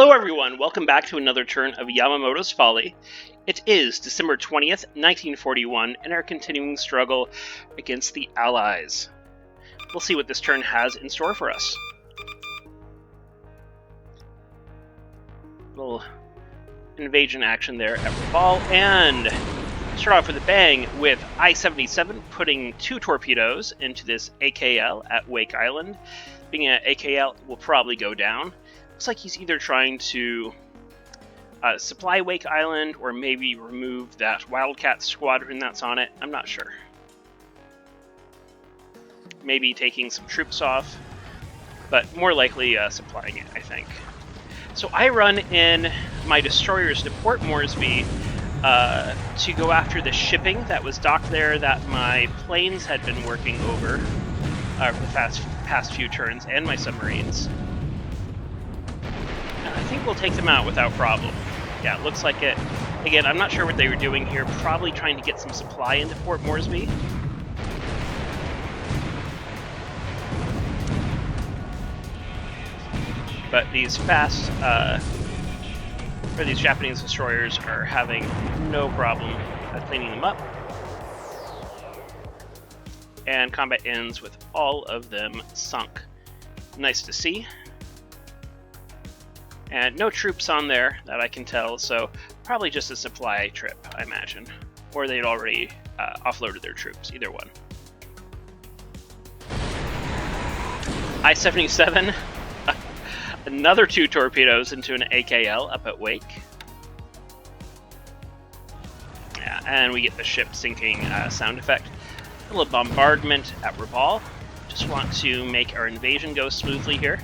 Hello everyone, welcome back to another turn of Yamamoto's Folly. It is December 20th, 1941, and our continuing struggle against the Allies. We'll see what this turn has in store for us. Little invasion action there at Rabaul, and start off with a bang with I-77 putting 2 torpedoes into this AKL at Wake Island. Being an AKL, will probably go down. Looks like he's either trying to supply Wake Island or maybe remove that Wildcat squadron that's on it. I'm not sure. Maybe taking some troops off, but more likely supplying it, I think. So I run in my destroyers to Port Moresby to go after the shipping that was docked there that my planes had been working over for the past few turns, and my submarines. I think we'll take them out without problem. Yeah, it looks like it. Again, I'm not sure what they were doing here. Probably trying to get some supply into Port Moresby. But these these Japanese destroyers are having no problem cleaning them up. And combat ends with all of them sunk. Nice to see. And no troops on there that I can tell, so probably just a supply trip, I imagine. Or they'd already offloaded their troops, either one. I-77, another 2 torpedoes into an AKL up at Wake. Yeah, and we get the ship sinking sound effect. A little bombardment at Rabaul. Just want to make our invasion go smoothly here.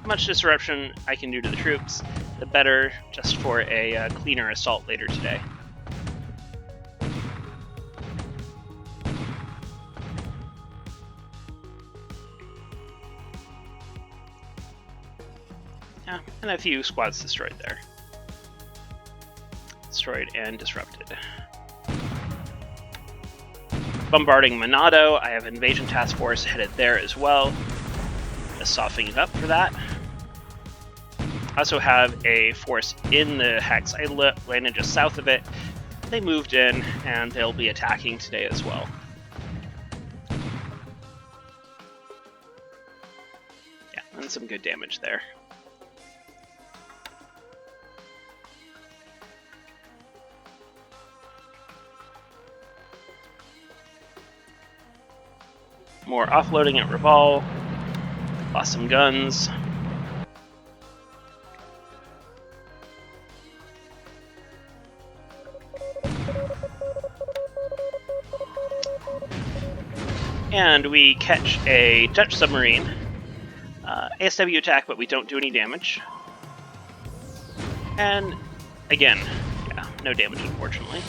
Much disruption I can do to the troops, the better, just for a cleaner assault later today. Yeah, and a few squads destroyed there. Destroyed and disrupted. Bombarding Monado, I have invasion task force headed there as well. Just softening it up for that. I also have a force in the Hex. I landed just south of it. They moved in, and they'll be attacking today as well. Yeah, and some good damage there. More offloading at Rabaul. Lost some guns. And we catch a Dutch submarine. ASW attack, but we don't do any damage. And again, yeah, no damage unfortunately.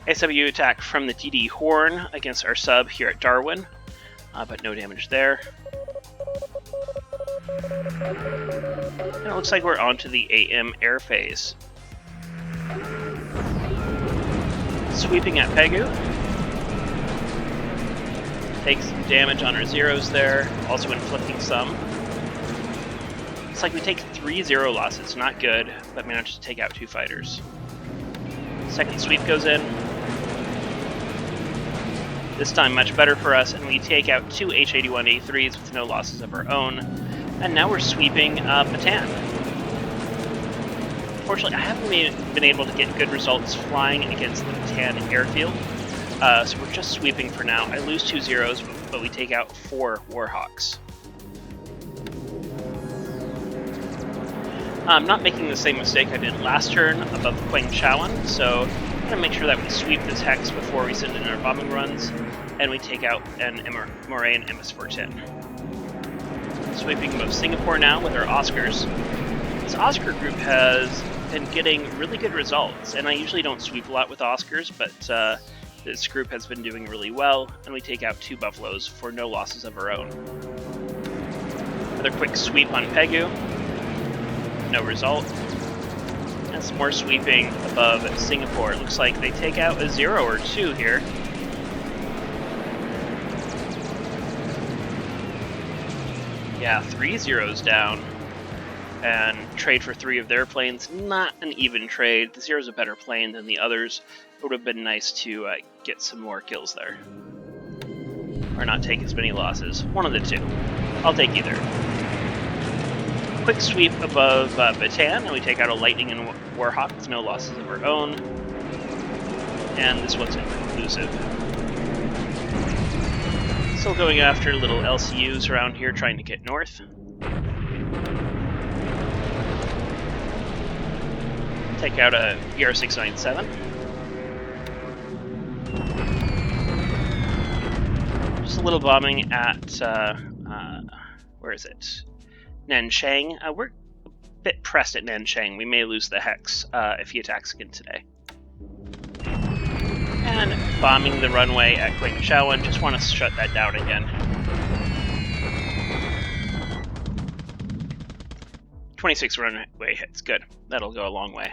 ASW attack from the DD Horn against our sub here at Darwin, but no damage there. And it looks like we're on to the AM air phase. Sweeping at Pegu. Takes some damage on our zeros there, also inflicting some. Looks like we take 3 0 losses, not good, but managed to take out 2 fighters. Second sweep goes in. This time much better for us, and we take out 2 H-81A3s with no losses of our own. And now we're sweeping Bataan. Unfortunately, I haven't been able to get good results flying against the Bataan airfield. So we're just sweeping for now. I lose 2 zeros, but we take out 4 Warhawks. I'm not making the same mistake I did last turn above Quangchawan, so I'm going to make sure that we sweep this Hex before we send in our bombing runs, and we take out an Moray and MS-410. Sweeping above Singapore now with our Oscars. This Oscar group has been getting really good results, and I usually don't sweep a lot with Oscars, but this group has been doing really well, and we take out 2 Buffaloes for no losses of our own. Another quick sweep on Pegu. No result. And some more sweeping above Singapore. It looks like they take out a 0 or 2 here. Yeah, 3 zeros down. And trade for 3 of their planes. Not an even trade. The Zero's a better plane than the others. It would have been nice to get some more kills there. Or not take as many losses. One of the two. I'll take either. Quick sweep above Bataan, and we take out a Lightning and Warhawk with no losses of our own. And this one's inconclusive. Still going after little LCUs around here, trying to get north. Take out a BR-697. Just a little bombing at, where is it? Nanchang. We're a bit pressed at Nanchang. We may lose the Hex if he attacks again today. And bombing the runway at Piratejoe. Just want to shut that down again. 26 runway hits. Good. That'll go a long way.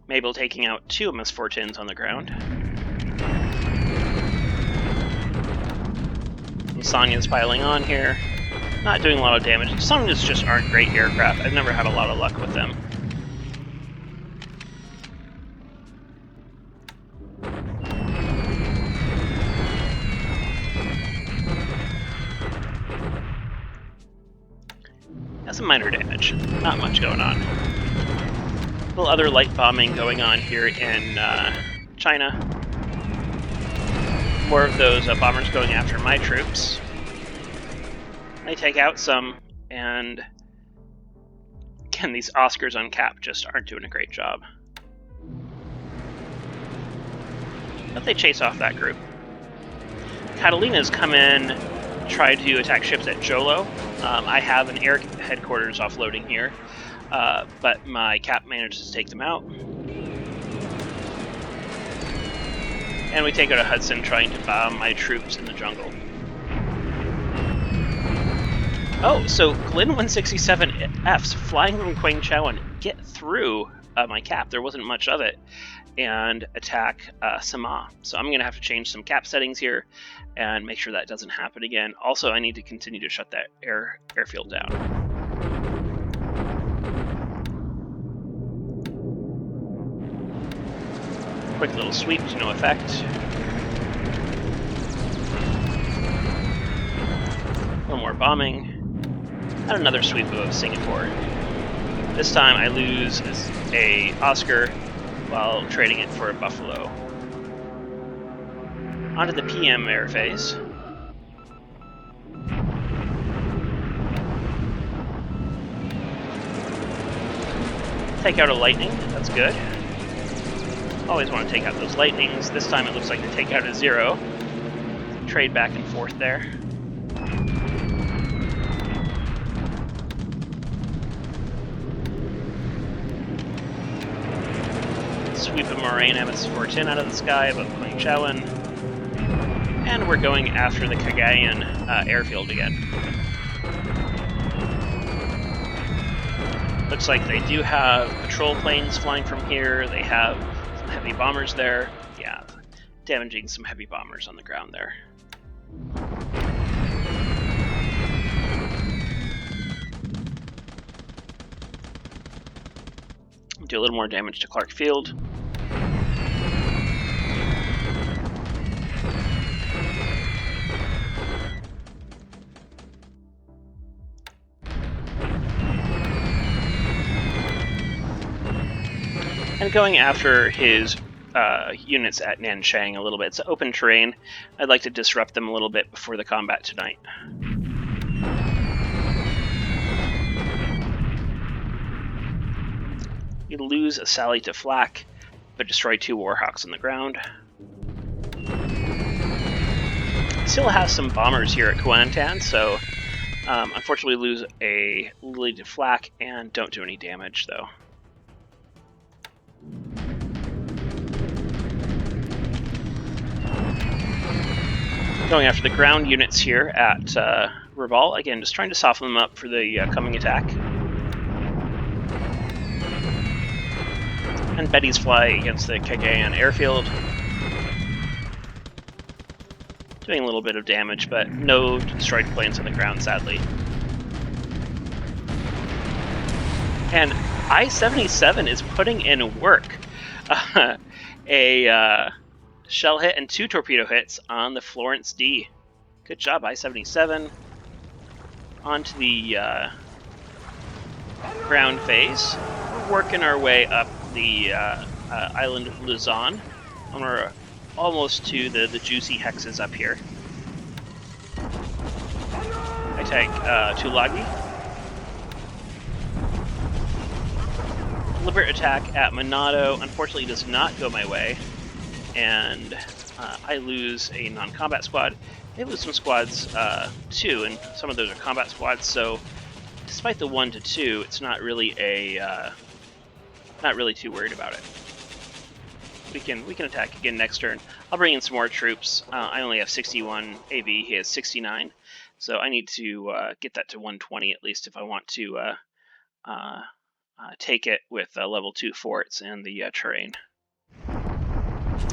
Mabel taking out 2 MS-14s on the ground. And Sonya's piling on here. Not doing a lot of damage. Sonya's just aren't great aircraft. I've never had a lot of luck with them. That's some minor damage. Not much going on. A little other light bombing going on here in China. More of those bombers going after my troops. They take out some, and again, these Oscars on cap just aren't doing a great job. But they chase off that group. Catalina's come in, tried to attack ships at Jolo. I have an air headquarters offloading here, but my cap manages to take them out. And we take out a Hudson trying to bomb my troops in the jungle. Oh, so Glyn 167Fs flying from Piratejoe and get through my cap. There wasn't much of it. And attack Sama. So I'm going to have to change some cap settings here and make sure that doesn't happen again. Also, I need to continue to shut that airfield down. Quick little sweep to no effect. A little more bombing. And another sweep above Singapore. This time I lose a Oscar while trading it for a Buffalo. Onto the PM air phase. Take out a Lightning, that's good. Always want to take out those Lightnings. This time it looks like they take out a Zero. Trade back and forth there. Sweep a Moraine MS-14 out of the sky above Piratejoe, and we're going after the Cagayan airfield again. Looks like they do have patrol planes flying from here. They have some heavy bombers there. Yeah, damaging some heavy bombers on the ground there. Do a little more damage to Clark Field. And going after his units at Nanchang a little bit. It's open terrain. I'd like to disrupt them a little bit before the combat tonight. You lose a Sally to flak, but destroy 2 Warhawks on the ground. Still has some bombers here at Kuantan, so unfortunately lose a Lily to flak and don't do any damage though. Going after the ground units here at Rabaul, again just trying to soften them up for the coming attack. And Betty's fly against the Cagayan airfield. Doing a little bit of damage, but no destroyed planes on the ground, sadly. And I-77 is putting in work. A shell hit and 2 torpedo hits on the Florence D. Good job, I-77. On to the ground phase. We're working our way up the island of Luzon. And we're almost to the juicy hexes up here. I take Tulagi. Deliberate attack at Monado unfortunately does not go my way, and I lose a non-combat squad. They lose some squads too, and some of those are combat squads. So, despite the 1 to 2, it's not really not really too worried about it. We can attack again next turn. I'll bring in some more troops. I only have 61 AV. He has 69, so I need to get that to 120 at least if I want to take it with level 2 forts and the terrain.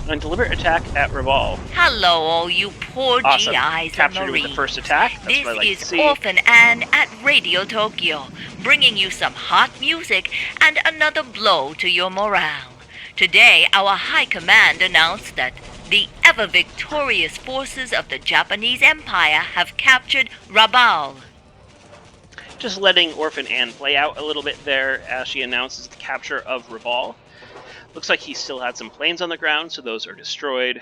And deliberate attack at Rabaul. Hello, all you poor Awesome. GIs Captured and with Marines. the first attack. That's This what I like is to see. Orphan Ann at Radio Tokyo, bringing you some hot music and another blow to your morale. Today, our High Command announced that the ever-victorious forces of the Japanese Empire have captured Rabaul. Just letting Orphan Ann play out a little bit there as she announces the capture of Rabaul. Looks like he still had some planes on the ground, so those are destroyed.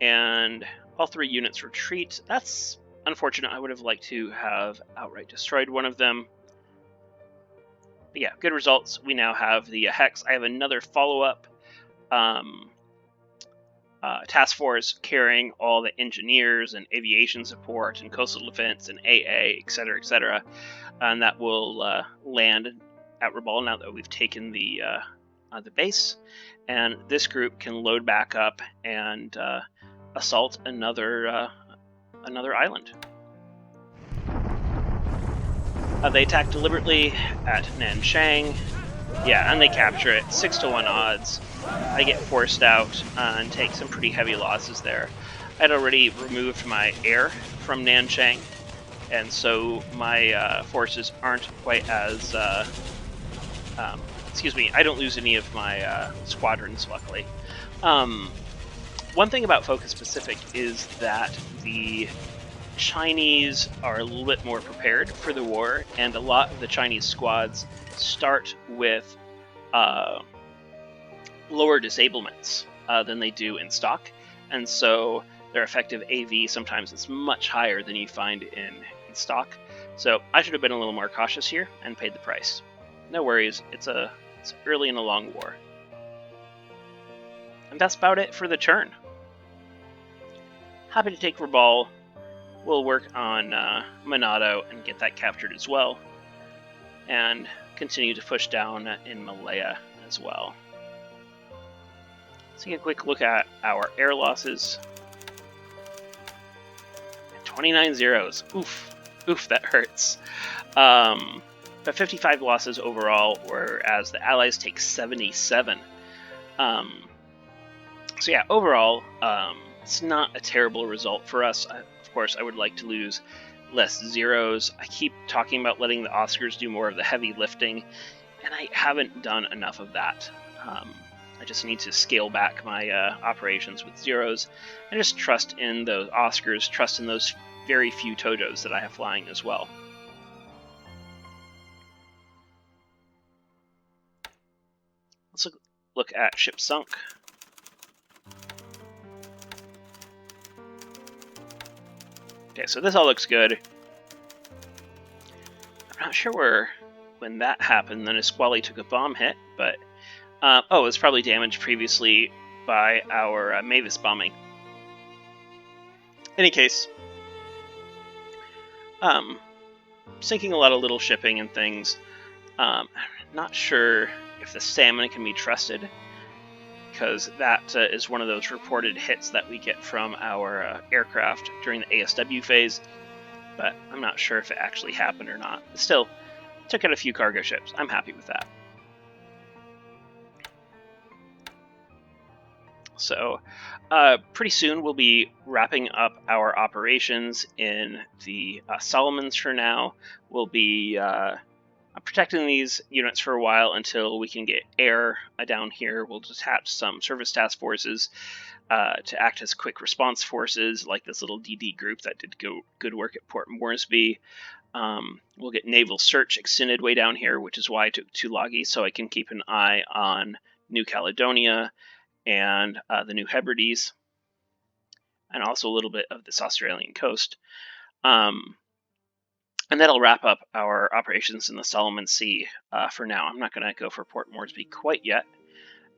And all 3 units retreat. That's unfortunate. I would have liked to have outright destroyed one of them. But yeah, good results. We now have the Hex. I have another follow-up task force carrying all the engineers and aviation support and coastal defense and AA, etc., etc. And that will land at Rabaul now that we've taken the base. And this group can load back up and assault another island. They attack deliberately at Nanchang. Yeah, and they capture it. 6-1 odds. I get forced out and take some pretty heavy losses there. I'd already removed my air from Nanchang, and so my forces aren't quite as... excuse me, I don't lose any of my squadrons, luckily. One thing about Focus Pacific is that the Chinese are a little bit more prepared for the war, and a lot of the Chinese squads start with lower disablements than they do in stock, and so their effective AV sometimes is much higher than you find in stock. So I should have been a little more cautious here and paid the price. No worries, it's early in a long war. And that's about it for the turn. Happy to take Rabaul. We'll work on Monado and get that captured as well, and continue to push down in Malaya as well. Let's take a quick look at our air losses. 29 zeros. Oof. Oof, that hurts. But 55 losses overall, whereas the Allies take 77. So yeah, overall, it's not a terrible result for us. Of course, I would like to lose less zeros. I keep talking about letting the Oscars do more of the heavy lifting, and I haven't done enough of that. I just need to scale back my operations with zeros, and just trust in those Oscars, trust in those very few Tojos that I have flying as well. Let's look at ship sunk. Okay, so this all looks good. I'm not sure when that happened. The Nisqually took a bomb hit, but it was probably damaged previously by our Mavis bombing. In any case, sinking a lot of little shipping and things. Not sure if the salmon can be trusted, because that is one of those reported hits that we get from our aircraft during the ASW phase, but I'm not sure if it actually happened or not. Still, took out a few cargo ships. I'm happy with that. So pretty soon we'll be wrapping up our operations in the Solomons for now. We'll be protecting these units for a while until we can get air down here. We'll detach some service task forces to act as quick response forces, like this little DD group that did good work at Port Moresby. We'll get naval search extended way down here, which is why I took Tulagi, so I can keep an eye on New Caledonia and the New Hebrides, and also a little bit of this Australian coast. And that'll wrap up our operations in the Solomon Sea for now. I'm not going to go for Port Moresby quite yet,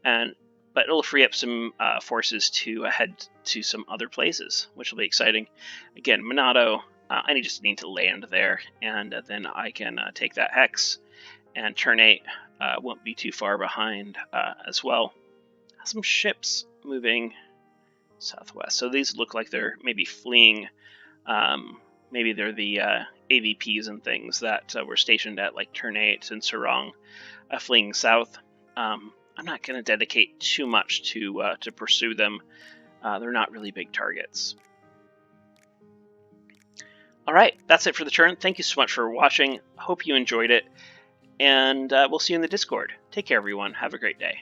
but it'll free up some forces to head to some other places, which will be exciting. Again, Monado, I just need to land there, and then I can take that hex, and turn 8 won't be too far behind as well. Some ships moving southwest, so these look like they're maybe fleeing. Maybe they're the AVPs and things that were stationed at like turn 8 and Sarong, fleeing south. I'm not going to dedicate too much to pursue them. They're not really big targets. All right, that's it for the turn. Thank you so much for watching. Hope you enjoyed it, and we'll see you in the Discord. Take care, everyone. Have a great day.